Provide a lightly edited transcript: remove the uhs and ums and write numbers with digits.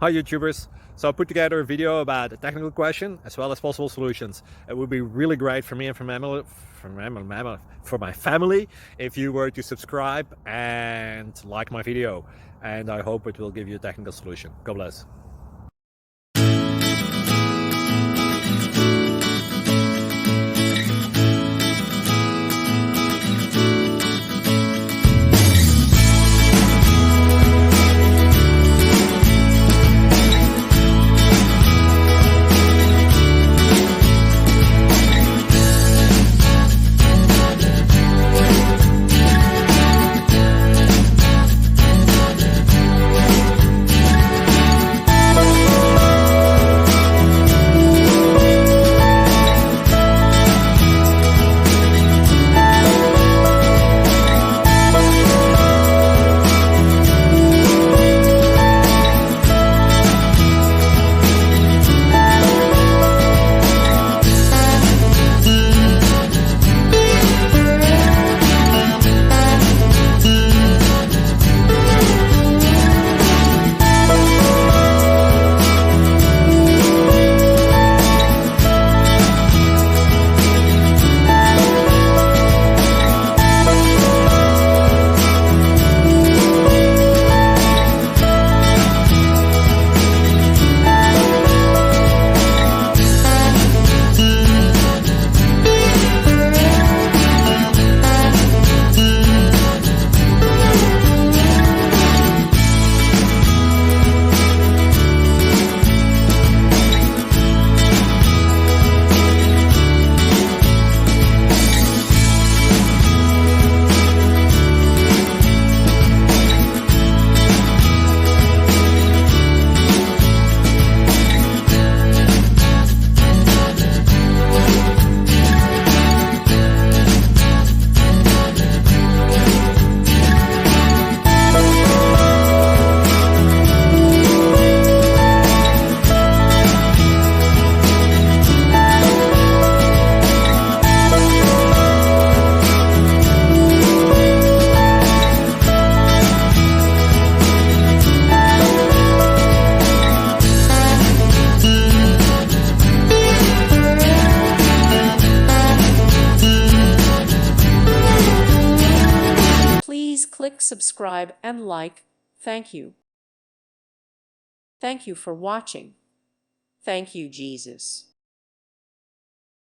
Hi YouTubers! So I put together a video about a technical question as well as possible solutions. It would be really great for me and for my family if you were to subscribe and like my video, and I hope it will give you a technical solution. God bless. Please click subscribe and like. Thank you. Thank you for watching. Thank you, Jesus.